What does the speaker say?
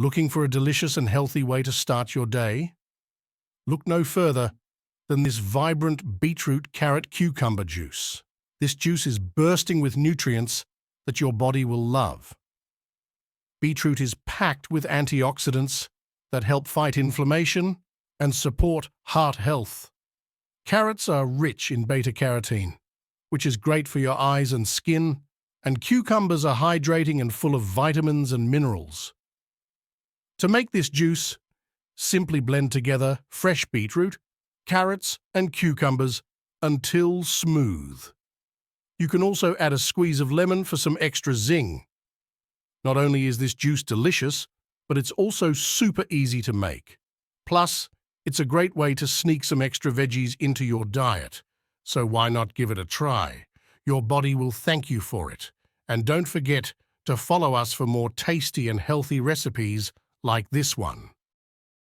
Looking for a delicious and healthy way to start your day? Look no further than this vibrant beetroot carrot cucumber juice. This juice is bursting with nutrients that your body will love. Beetroot is packed with antioxidants that help fight inflammation and support heart health. Carrots are rich in beta-carotene, which is great for your eyes and skin, and cucumbers are hydrating and full of vitamins and minerals. To make this juice, simply blend together fresh beetroot, carrots, and cucumbers until smooth. You can also add a squeeze of lemon for some extra zing. Not only is this juice delicious, but it's also super easy to make. Plus, it's a great way to sneak some extra veggies into your diet. So why not give it a try? Your body will thank you for it. And don't forget to follow us for more tasty and healthy recipes like this one.